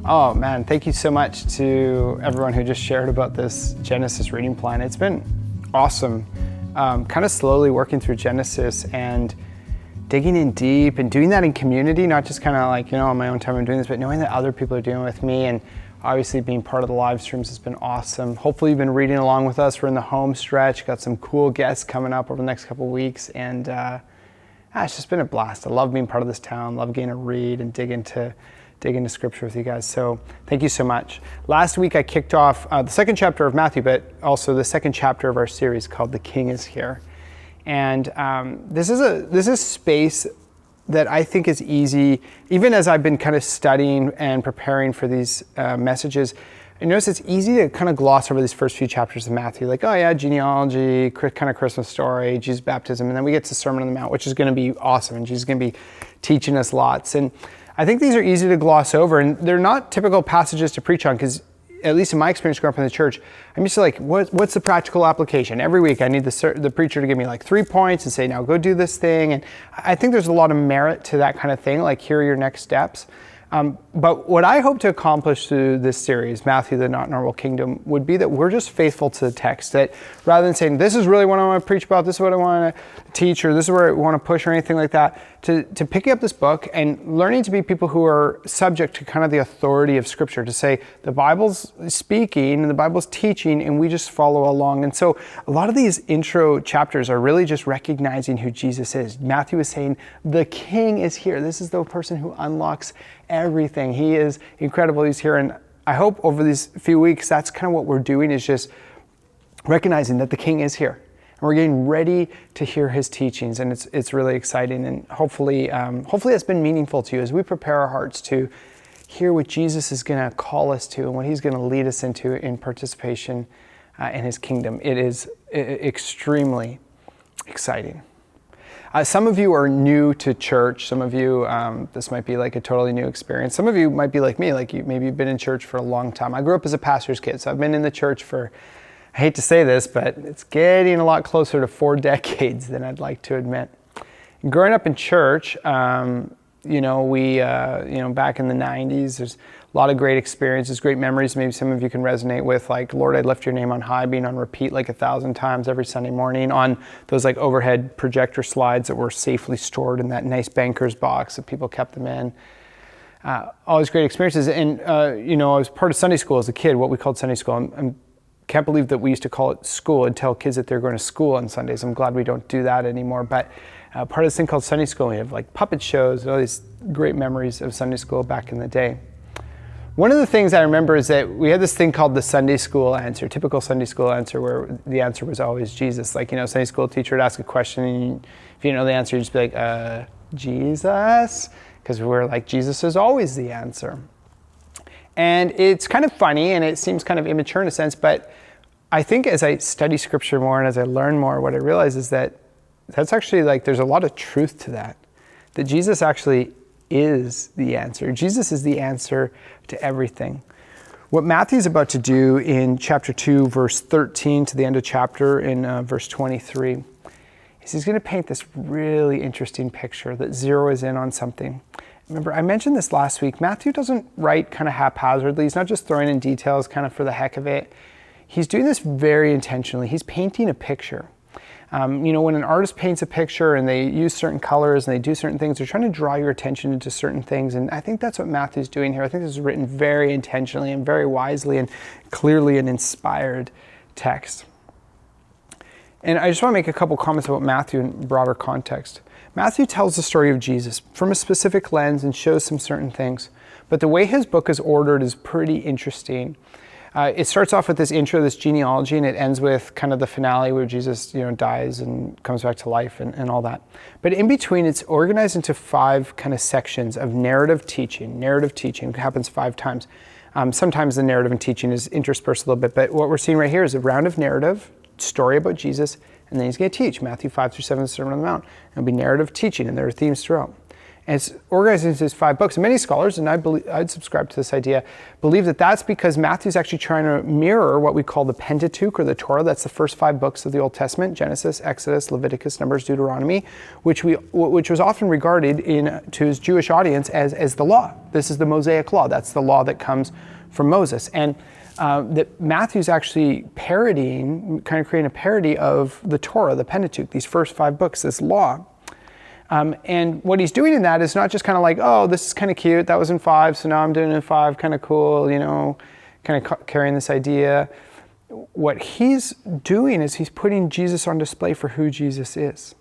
Oh man, thank you so much to everyone who just shared about this Genesis reading plan. It's been awesome, kind of slowly working through Genesis and digging in deep and doing that in community, not just kind of like, on my own time I'm doing this, but knowing that other people are doing it with me, and obviously being part of the live streams has been awesome. Hopefully you've been reading along with us. We're in the home stretch, got some cool guests coming up over the next couple of weeks, and it's just been a blast. I love being part of this town, love getting to read and dig into scripture with you guys. So thank you so much. Last week I kicked off the second chapter of Matthew, but also the second chapter of our series called The King is Here. And this is space that I think is easy, even as I've been kind of studying and preparing for these messages. I notice it's easy to kind of gloss over these first few chapters of Matthew, like, oh yeah, genealogy, kind of Christmas story, Jesus' baptism, and then we get to Sermon on the Mount, which is going to be awesome, and Jesus is going to be teaching us lots. And I think these are easy to gloss over, and they're not typical passages to preach on, because at least in my experience growing up in the church, I'm used to like, what's the practical application? Every week I need the preacher to give me like 3 points and say, now go do this thing. And I think there's a lot of merit to that kind of thing, like here are your next steps. But what I hope to accomplish through this series, Matthew, the Not Normal Kingdom, would be that we're just faithful to the text. That rather than saying, this is really what I want to preach about, this is what I want to teach, or this is where I want to push, or anything like that, to picking up this book and learning to be people who are subject to kind of the authority of Scripture, to say the Bible's speaking and the Bible's teaching and we just follow along. And so a lot of these intro chapters are really just recognizing who Jesus is. Matthew is saying, the King is here. This is the person who unlocks everything. He is incredible. He's here. And I hope over these few weeks, that's kind of what we're doing, is just recognizing that the King is here. And we're getting ready to hear his teachings. And it's really exciting. And hopefully it's been meaningful to you as we prepare our hearts to hear what Jesus is going to call us to and what he's going to lead us into in participation in his kingdom. It is extremely exciting. Some of you are new to church. Some of you, this might be like a totally new experience. Some of you might be like me, like maybe you've been in church for a long time. I grew up as a pastor's kid, so I've been in the church for, I hate to say this, but it's getting a lot closer to 4 decades than I'd like to admit. And growing up in church, we, back in the 90s, there's a lot of great experiences, great memories. Maybe some of you can resonate with, like, Lord, I Lift Your Name on High, being on repeat like 1,000 times every Sunday morning on those like overhead projector slides that were safely stored in that nice banker's box that people kept them in. All these great experiences. And, I was part of Sunday school as a kid, what we called Sunday school. I can't believe that we used to call it school and tell kids that they're going to school on Sundays. I'm glad we don't do that anymore. But part of this thing called Sunday school, we have like puppet shows and all these great memories of Sunday school back in the day. One of the things I remember is that we had this thing called the Sunday school answer, typical Sunday school answer, where the answer was always Jesus. Like, Sunday school teacher would ask a question, and if you didn't know the answer, you'd just be like, Jesus? Because we're like, Jesus is always the answer. And it's kind of funny, and it seems kind of immature in a sense, but I think as I study Scripture more and as I learn more, what I realize is that that's actually like, there's a lot of truth to that Jesus actually is the answer. Jesus is the answer to everything. What Matthew's about to do in chapter 2, verse 13 to the end of chapter in verse 23 is he's going to paint this really interesting picture that zeroes in on something. Remember, I mentioned this last week. Matthew doesn't write kind of haphazardly. He's not just throwing in details kind of for the heck of it. He's doing this very intentionally. He's painting a picture. When an artist paints a picture and they use certain colors and they do certain things, they're trying to draw your attention into certain things. And I think that's what Matthew's doing here. I think this is written very intentionally and very wisely and clearly an inspired text. And I just want to make a couple comments about Matthew in broader context. Matthew tells the story of Jesus from a specific lens and shows some certain things. But the way his book is ordered is pretty interesting. It starts off with this intro, this genealogy, and it ends with kind of the finale where Jesus, dies and comes back to life and all that. But in between, it's organized into 5 kind of sections of narrative teaching. Narrative teaching happens 5 times. Sometimes the narrative and teaching is interspersed a little bit, but what we're seeing right here is a round of narrative, story about Jesus, and then he's going to teach Matthew 5 through 7, the Sermon on the Mount. It'll be narrative teaching, and there are themes throughout. And it's organized into these 5 books. And many scholars, and I'd subscribe to this idea, believe that that's because Matthew's actually trying to mirror what we call the Pentateuch or the Torah. That's the first 5 books of the Old Testament: Genesis, Exodus, Leviticus, Numbers, Deuteronomy, which was often regarded to his Jewish audience as the law. This is the Mosaic law. That's the law that comes from Moses. And that Matthew's actually parodying, kind of creating a parody of the Torah, the Pentateuch, these first 5 books, this law. And what he's doing in that is not just kind of like, oh, this is kind of cute, that was in 5, so now I'm doing it in 5, kind of cool, kind of carrying this idea. What he's doing is he's putting Jesus on display for who Jesus is.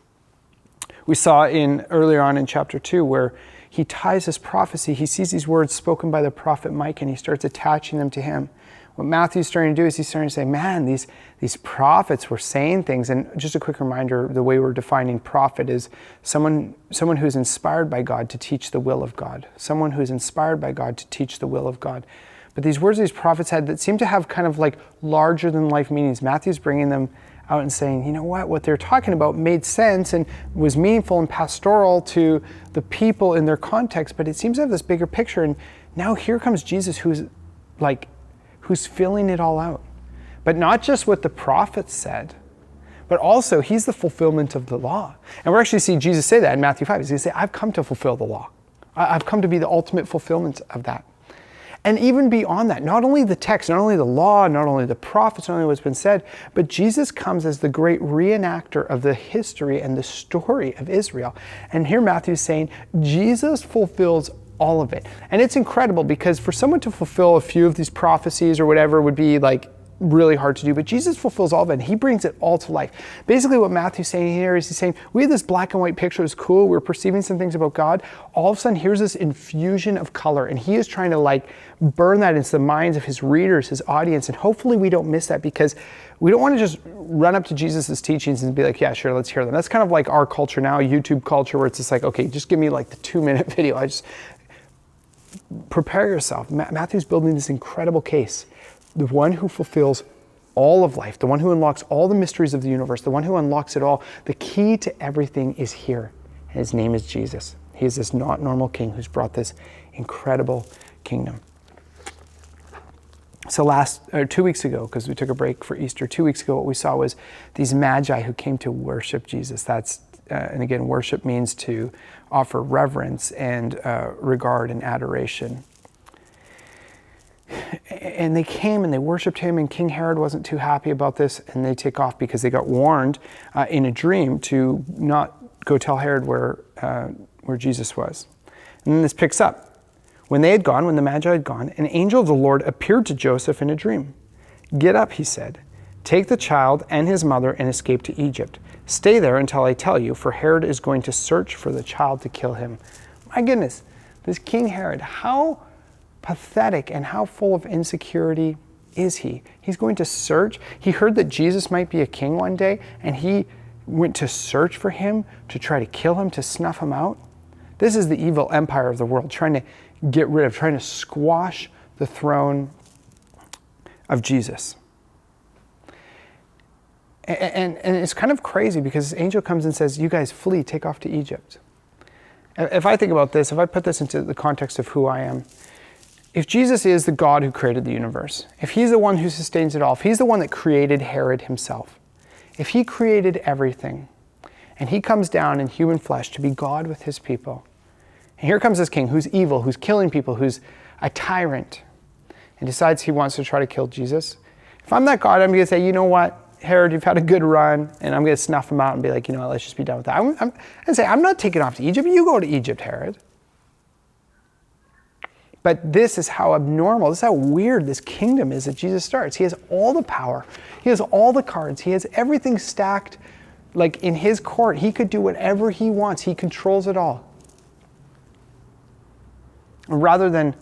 We saw earlier on in chapter 2 where he ties his prophecy, he sees these words spoken by the prophet Micah and he starts attaching them to him. What Matthew's starting to do is he's starting to say, man, these prophets were saying things. And just a quick reminder, the way we're defining prophet is someone who's inspired by God to teach the will of God. Someone who's inspired by God to teach the will of God. But these words these prophets had that seem to have kind of like larger than life meanings. Matthew's bringing them out and saying, you know what they're talking about made sense and was meaningful and pastoral to the people in their context, but it seems to have this bigger picture. And now here comes Jesus who's filling it all out. But not just what the prophets said, but also he's the fulfillment of the law. And we're actually seeing Jesus say that in Matthew 5. He's going to say, I've come to fulfill the law. I've come to be the ultimate fulfillment of that. And even beyond that, not only the text, not only the law, not only the prophets, not only what's been said, but Jesus comes as the great reenactor of the history and the story of Israel. And here Matthew's saying, Jesus fulfills all of it. And it's incredible because for someone to fulfill a few of these prophecies or whatever would be like really hard to do, but Jesus fulfills all of it and he brings it all to life. Basically what Matthew's saying here is he's saying, we had this black and white picture, it's cool, we're perceiving some things about God. All of a sudden here's this infusion of color and he is trying to like burn that into the minds of his readers, his audience, and hopefully we don't miss that because we don't want to just run up to Jesus' teachings and be like, yeah, sure, let's hear them. That's kind of like our culture now, YouTube culture, where it's just like, okay, just give me like the 2-minute video. Prepare yourself. Matthew's building this incredible case. The one who fulfills all of life, the one who unlocks all the mysteries of the universe, the one who unlocks it all. The key to everything is here. And his name is Jesus. He is this not normal king who's brought this incredible kingdom. So 2 weeks ago, because we took a break for Easter, 2 weeks ago, what we saw was these magi who came to worship Jesus. And again, worship means to offer reverence and regard and adoration. And they came and they worshiped him, and King Herod wasn't too happy about this, and they take off because they got warned in a dream to not go tell Herod where Jesus was. And then this picks up. When the Magi had gone, an angel of the Lord appeared to Joseph in a dream. "Get up," he said. "Take the child and his mother and escape to Egypt. Stay there until I tell you, for Herod is going to search for the child to kill him." My goodness, this King Herod, how pathetic and how full of insecurity is he? He's going to search. He heard that Jesus might be a king one day, and he went to search for him, to try to kill him, to snuff him out. This is the evil empire of the world, trying to trying to squash the throne of Jesus. And it's kind of crazy because this angel comes and says, you guys flee, take off to Egypt. If I think about this, if I put this into the context of who I am, if Jesus is the God who created the universe, if he's the one who sustains it all, if he's the one that created Herod himself, if he created everything, and he comes down in human flesh to be God with his people, and here comes this king who's evil, who's killing people, who's a tyrant, and decides he wants to try to kill Jesus. If I'm that God, I'm going to say, you know what, Herod, you've had a good run, and I'm going to snuff him out and be like, you know what, let's just be done with that. I'm going to say, I'm not taking off to Egypt. You go to Egypt, Herod. But this is how abnormal, this is how weird this kingdom is that Jesus starts. He has all the power. He has all the cards. He has everything stacked like in his court. He could do whatever he wants. He controls it all. Rather than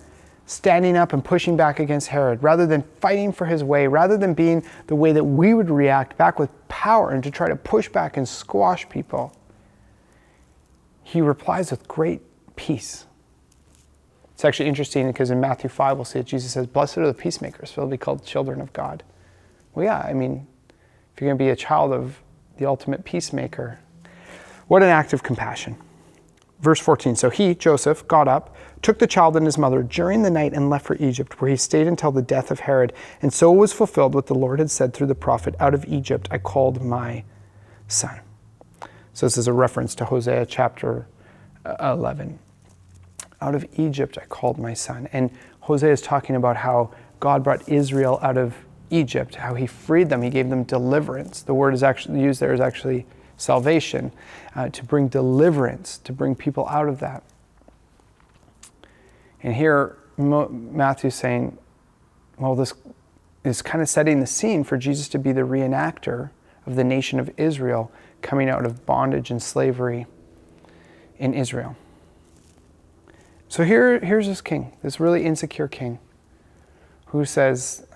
standing up and pushing back against Herod, rather than fighting for his way, rather than being the way that we would react back with power and to try to push back and squash people, he replies with great peace. It's actually interesting because in Matthew 5, we'll see that Jesus says, blessed are the peacemakers, for they'll be called children of God. Well, yeah, I mean, if you're going to be a child of the ultimate peacemaker, what an act of compassion. Verse 14, so he, Joseph, got up, took the child and his mother during the night and left for Egypt, where he stayed until the death of Herod. And so was fulfilled what the Lord had said through the prophet, out of Egypt I called my son. So this is a reference to Hosea chapter 11. Out of Egypt I called my son. And Hosea is talking about how God brought Israel out of Egypt, how he freed them, he gave them deliverance. The word is actually used there is actually salvation, to bring deliverance, to bring people out of that. And here Matthew's saying, well, this is kind of setting the scene for Jesus to be the reenactor of the nation of Israel coming out of bondage and slavery in Israel. So here's this king, this really insecure king, who says,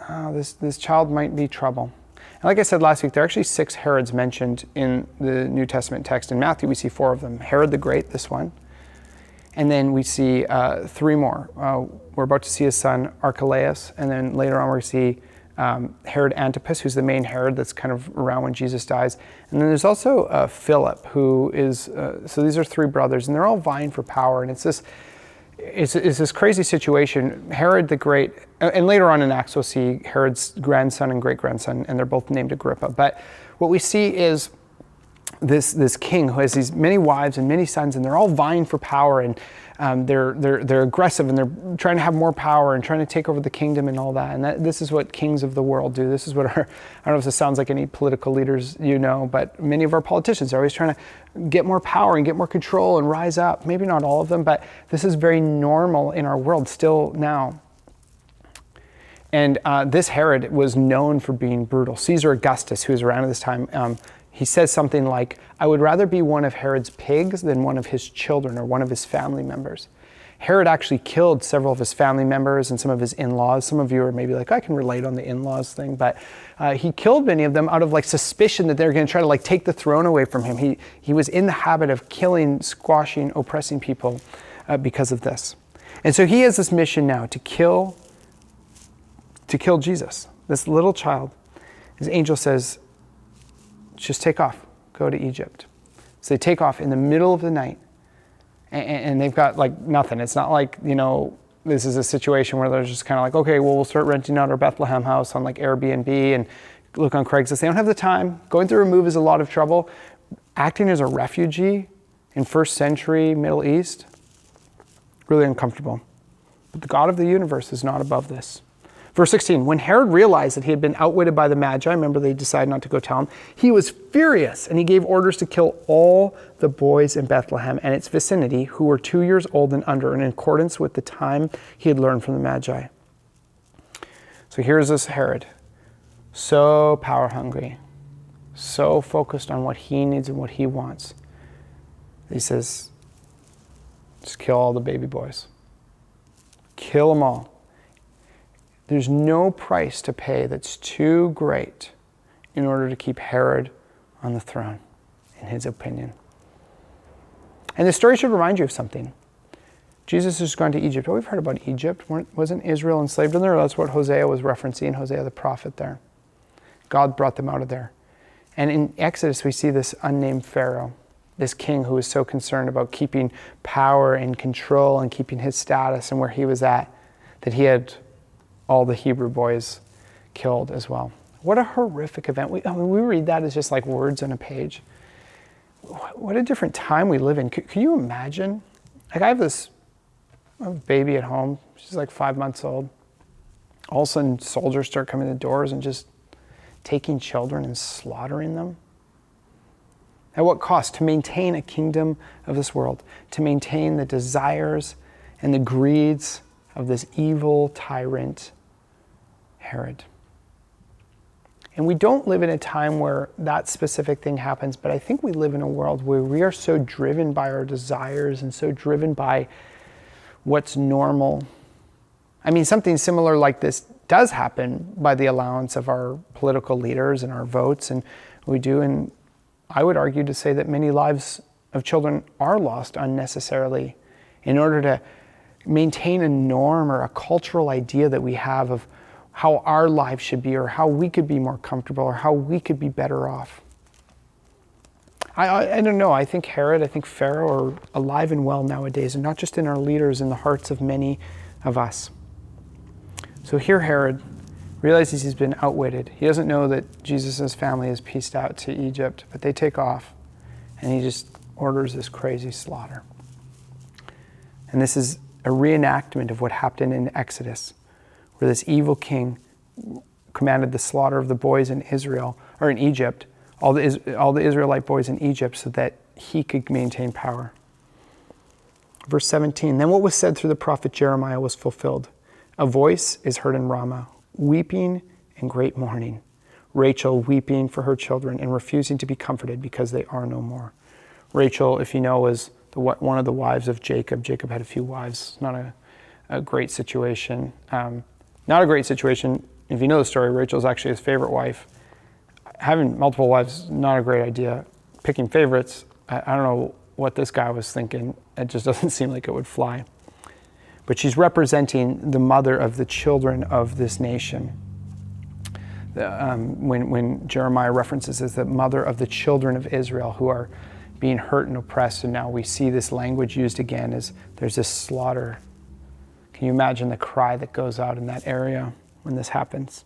this child might be trouble. And like I said last week, there are actually 6 Herods mentioned in the New Testament text. In Matthew, we see 4 of them. Herod the Great, this one. And then we see 3 more. We're about to see his son Archelaus, and then later on we see Herod Antipas, who's the main Herod that's kind of around when Jesus dies. And then there's also Philip, who is, so these are 3 brothers, and they're all vying for power. And it's this crazy situation. Herod the Great, and later on in Acts we'll see Herod's grandson and great-grandson, and they're both named Agrippa. But what we see is this king who has these many wives and many sons, and they're all vying for power, and they're aggressive, and they're trying to have more power and trying to take over the kingdom and all that. And this is what kings of the world do. This is what I don't know if this sounds like any political leaders but many of our politicians are always trying to get more power and get more control and rise up. Maybe not all of them, but this is very normal in our world still now. And this Herod was known for being brutal. Caesar Augustus, who was around at this time, he says something like, I would rather be one of Herod's pigs than one of his children or one of his family members. Herod actually killed several of his family members and some of his in-laws. Some of you are maybe like, I can relate on the in-laws thing, but he killed many of them out of suspicion that they're going to try to take the throne away from him. He was in the habit of killing, squashing, oppressing people because of this. And so he has this mission now to kill Jesus, this little child. His angel says, just take off, go to Egypt. So they take off in the middle of the night, and they've got nothing. It's not this is a situation where they're just kind of okay, well, we'll start renting out our Bethlehem house on Airbnb and look on Craigslist. They don't have the time. Going through a move is a lot of trouble. Acting as a refugee in first century Middle East, really uncomfortable. But the God of the universe is not above this. Verse 16, when Herod realized that he had been outwitted by the Magi, remember they decided not to go tell him, he was furious, and he gave orders to kill all the boys in Bethlehem and its vicinity who were 2 years old and under, in accordance with the time he had learned from the Magi. So here's this Herod, so power hungry, so focused on what he needs and what he wants. He says, just kill all the baby boys. Kill them all. There's no price to pay that's too great in order to keep Herod on the throne, in his opinion. And the story should remind you of something. Jesus has gone to Egypt. Oh, we've heard about Egypt. Wasn't Israel enslaved in there? That's what Hosea was referencing, Hosea the prophet there. God brought them out of there. And in Exodus, we see this unnamed Pharaoh, this king who was so concerned about keeping power and control and keeping his status and where he was at, that he had all the Hebrew boys killed as well. What a horrific event. We read that as just words on a page. What a different time we live in. Can you imagine? I have this baby at home. She's 5 months old. All of a sudden, soldiers start coming to the doors and just taking children and slaughtering them. At what cost? To maintain a kingdom of this world, to maintain the desires and the greeds of this evil tyrant, Herod. And we don't live in a time where that specific thing happens, but I think we live in a world where we are so driven by our desires and so driven by what's normal. I mean, something similar like this does happen by the allowance of our political leaders and our votes, and we do. And I would argue to say that many lives of children are lost unnecessarily in order to maintain a norm or a cultural idea that we have of how our lives should be, or how we could be more comfortable, or how we could be better off. I don't know. I think Herod, I think Pharaoh are alive and well nowadays, and not just in our leaders, in the hearts of many of us. So here Herod realizes he's been outwitted. He doesn't know that Jesus' family is pieced out to Egypt, but they take off, and he just orders this crazy slaughter. And this is a reenactment of what happened in Exodus, where this evil king commanded the slaughter of the boys in Israel, or in Egypt, all the Israelite boys in Egypt, so that he could maintain power. Verse 17, then what was said through the prophet Jeremiah was fulfilled. A voice is heard in Ramah, weeping and great mourning. Rachel weeping for her children and refusing to be comforted because they are no more. Rachel, if you know, was one of the wives of Jacob. Jacob had a few wives. Not a great situation. Not a great situation. If you know the story, Rachel's actually his favorite wife. Having multiple wives, not a great idea. Picking favorites, I don't know what this guy was thinking. It just doesn't seem like it would fly. But she's representing the mother of the children of this nation. When Jeremiah references as the mother of the children of Israel who are being hurt and oppressed, and now we see this language used again as there's this slaughter. Can you imagine the cry that goes out in that area when this happens?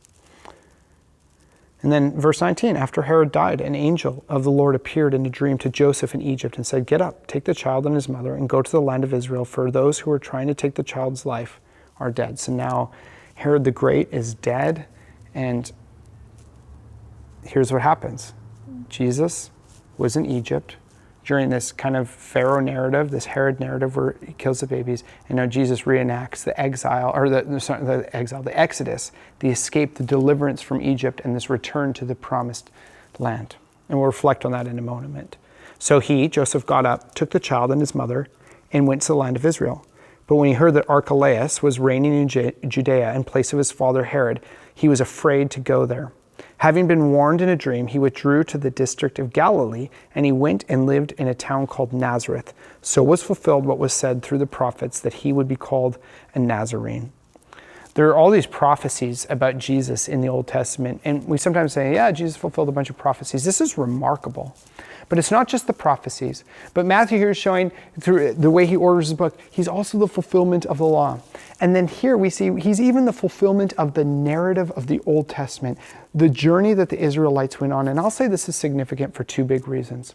And then verse 19, after Herod died, an angel of the Lord appeared in a dream to Joseph in Egypt and said, get up, take the child and his mother and go to the land of Israel, for those who are trying to take the child's life are dead. So now Herod the Great is dead, and here's what happens. Jesus was in Egypt during this kind of Pharaoh narrative, this Herod narrative where he kills the babies, and now Jesus reenacts the exile, or the Exodus, the escape, the deliverance from Egypt, and this return to the promised land. And we'll reflect on that in a moment. So he, Joseph, got up, took the child and his mother, and went to the land of Israel. But when he heard that Archelaus was reigning in Judea in place of his father Herod, he was afraid to go there. Having been warned in a dream, he withdrew to the district of Galilee, and he went and lived in a town called Nazareth. So was fulfilled what was said through the prophets, that he would be called a Nazarene. There are all these prophecies about Jesus in the Old Testament, and we sometimes say, yeah, Jesus fulfilled a bunch of prophecies. This is remarkable. But it's not just the prophecies. But Matthew here is showing, through the way he orders his book, he's also the fulfillment of the law. And then here we see he's even the fulfillment of the narrative of the Old Testament, the journey that the Israelites went on. And I'll say this is significant for two big reasons.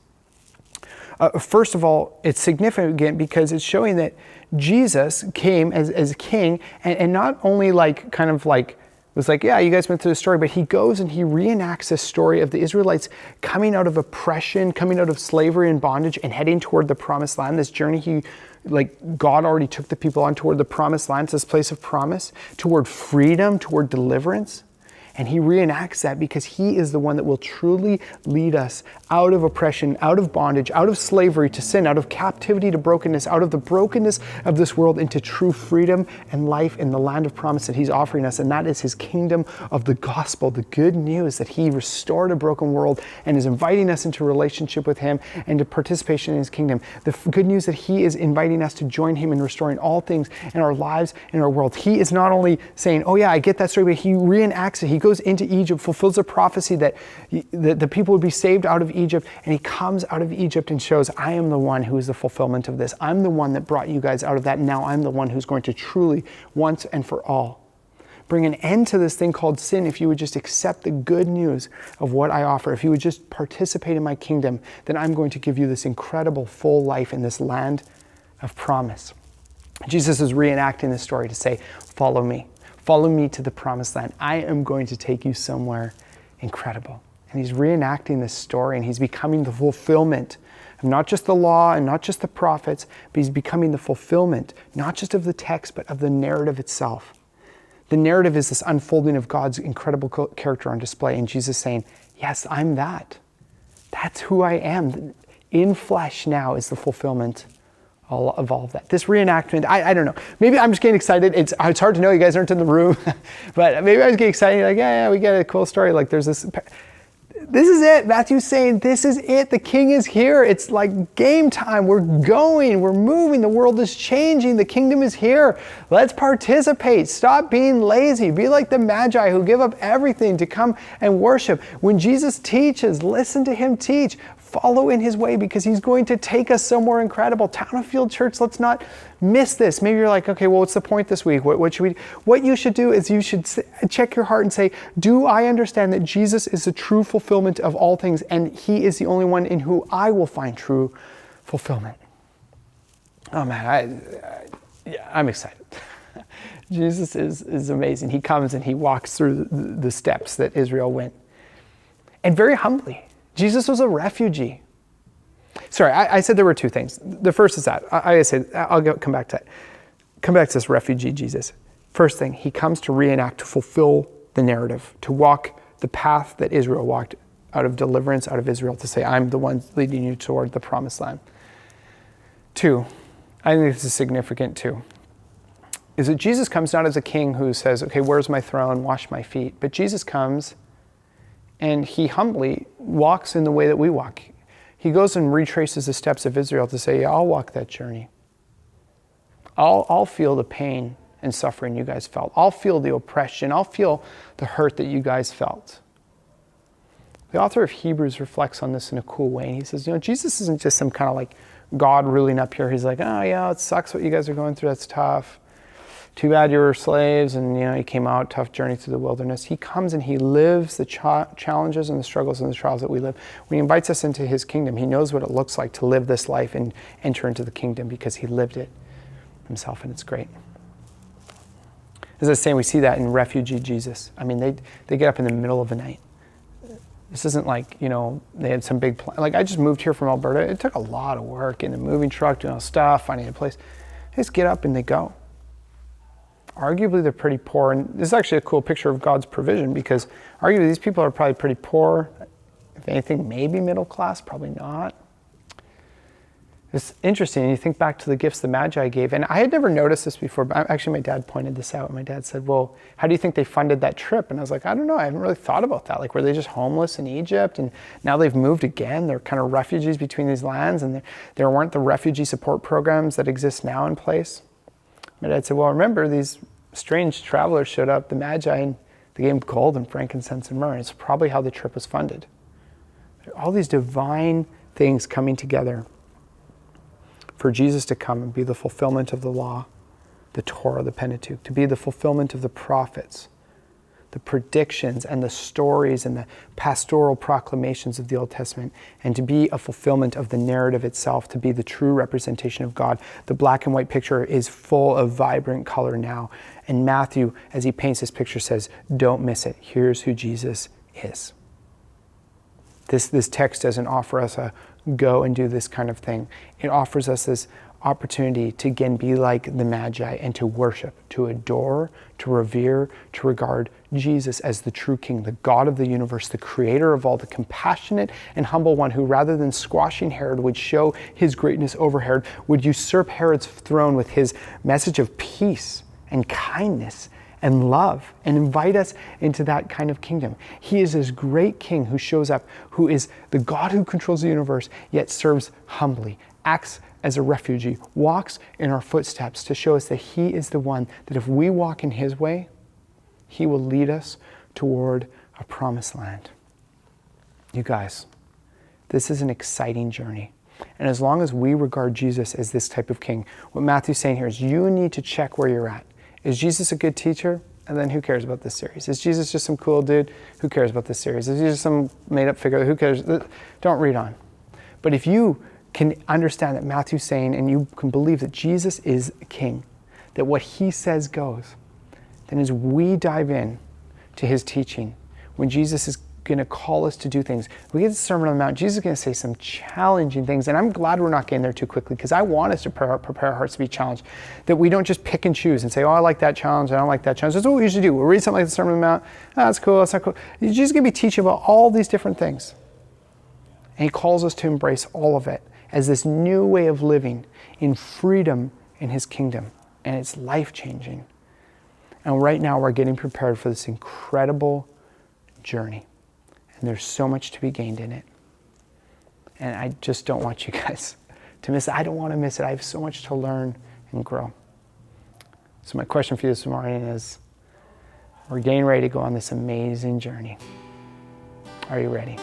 First of all, it's significant because it's showing that Jesus came as king, and not only was like, yeah, you guys went through the story, but he goes and he reenacts this story of the Israelites coming out of oppression, coming out of slavery and bondage, and heading toward the promised land. This journey, God already took the people on toward the promised land, this place of promise, toward freedom, toward deliverance. And he reenacts that because he is the one that will truly lead us out of oppression, out of bondage, out of slavery to sin, out of captivity to brokenness, out of the brokenness of this world into true freedom and life in the land of promise that he's offering us. And that is his kingdom of the gospel, the good news that he restored a broken world and is inviting us into relationship with him and to participation in his kingdom. The good news that he is inviting us to join him in restoring all things in our lives, in our world. He is not only saying, oh yeah, I get that story, but he reenacts it. He goes into Egypt, fulfills a prophecy that the people would be saved out of Egypt, and he comes out of Egypt and shows, I am the one who is the fulfillment of this. I'm the one that brought you guys out of that. Now I'm the one who's going to truly, once and for all, bring an end to this thing called sin. If you would just accept the good news of what I offer, if you would just participate in my kingdom, then I'm going to give you this incredible full life in this land of promise. Jesus is reenacting this story to say, follow me. Follow me to the promised land. I am going to take you somewhere incredible. And he's reenacting this story, and he's becoming the fulfillment of not just the law and not just the prophets, but he's becoming the fulfillment, not just of the text, but of the narrative itself. The narrative is this unfolding of God's incredible character on display, and Jesus saying, yes, I'm that. That's who I am. In flesh now is the fulfillment of all of that. This reenactment, I don't know. Maybe I'm just getting excited. It's hard to know. You guys aren't in the room. But maybe I was getting excited. Like, yeah, we get a cool story. Like there's this. This is it. Matthew's saying, this is it. The king is here. It's like game time. We're going. We're moving. The world is changing. The kingdom is here. Let's participate. Stop being lazy. Be like the Magi who give up everything to come and worship. When Jesus teaches, listen to him teach. follow in his way because he's going to take us somewhere incredible. Town of Field Church, let's not miss this. Maybe you're like, okay, well, what's the point this week? What you should do is you should check your heart and say, do I understand that Jesus is the true fulfillment of all things, and he is the only one in who I will find true fulfillment? Oh man, I'm excited. Jesus is amazing. He comes and he walks through the steps that Israel went. And very humbly, Jesus was a refugee. Sorry, I said there were two things. The first is that, come back to this refugee Jesus. First thing, he comes to reenact, to fulfill the narrative, to walk the path that Israel walked out of deliverance, out of Israel, to say, I'm the one leading you toward the promised land. Two, I think this is significant too, is that Jesus comes not as a king who says, okay, where's my throne, wash my feet, but Jesus comes and he humbly walks in the way that we walk. He goes and retraces the steps of Israel to say, yeah, I'll walk that journey. I'll feel the pain and suffering you guys felt. I'll feel the oppression. I'll feel the hurt that you guys felt. The author of Hebrews reflects on this in a cool way. And he says, Jesus isn't just some kind of like God ruling up here. He's like, oh yeah, it sucks what you guys are going through. That's tough. Too bad you were slaves and you came out, tough journey through the wilderness. He comes and he lives the challenges and the struggles and the trials that we live. When he invites us into his kingdom, he knows what it looks like to live this life and enter into the kingdom because he lived it himself, and it's great. As I was saying, we see that in refugee Jesus. I mean, they get up in the middle of the night. This isn't like, they had some big plan. Like, I just moved here from Alberta. It took a lot of work in the moving truck, doing all stuff, finding a place. They just get up and they go. Arguably, they're pretty poor. And this is actually a cool picture of God's provision because arguably these people are probably pretty poor. If anything, maybe middle class, probably not. It's interesting. You think back to the gifts the Magi gave. And I had never noticed this before, but actually my dad pointed this out. My dad said, well, how do you think they funded that trip? And I was like, I don't know. I haven't really thought about that. Like, were they just homeless in Egypt? And now they've moved again. They're kind of refugees between these lands. And there weren't the refugee support programs that exist now in place. My dad said, well, remember, these strange travelers showed up, the Magi, and they gave them gold and frankincense and myrrh. It's probably how the trip was funded. All these divine things coming together for Jesus to come and be the fulfillment of the law, the Torah, the Pentateuch, to be the fulfillment of the prophets, the predictions and the stories and the pastoral proclamations of the Old Testament, and to be a fulfillment of the narrative itself, to be the true representation of God. The black and white picture is full of vibrant color now. And Matthew, as he paints this picture, says, don't miss it. Here's who Jesus is. This text doesn't offer us a go and do this kind of thing. It offers us this opportunity to again be like the Magi and to worship, to adore, to revere, to regard Jesus as the true King, the God of the universe, the creator of all, the compassionate and humble one who, rather than squashing Herod, would show his greatness over Herod, would usurp Herod's throne with his message of peace and kindness and love, and invite us into that kind of kingdom. He is this great King who shows up, who is the God who controls the universe, yet serves humbly, acts as a refugee, walks in our footsteps to show us that he is the one that if we walk in his way, he will lead us toward a promised land. You guys, this is an exciting journey. And as long as we regard Jesus as this type of king, what Matthew's saying here is you need to check where you're at. Is Jesus a good teacher? And then who cares about this series? Is Jesus just some cool dude? Who cares about this series? Is he just some made-up figure? Who cares? Don't read on. But if you can understand that Matthew's saying, and you can believe that Jesus is a king, that what he says goes, then as we dive in to his teaching, when Jesus is going to call us to do things, we get the Sermon on the Mount, Jesus is going to say some challenging things, and I'm glad we're not getting there too quickly because I want us to prepare our hearts to be challenged, that we don't just pick and choose and say, oh, I like that challenge, I don't like that challenge. That's what we usually do. We'll read something like the Sermon on the Mount, oh, that's cool, that's not cool. Jesus is going to be teaching about all these different things, and he calls us to embrace all of it as this new way of living in freedom in his kingdom, and it's life-changing. And right now we're getting prepared for this incredible journey. And there's so much to be gained in it. And I just don't want you guys to miss it. I don't want to miss it. I have so much to learn and grow. So my question for you this morning is, we're getting ready to go on this amazing journey. Are you ready?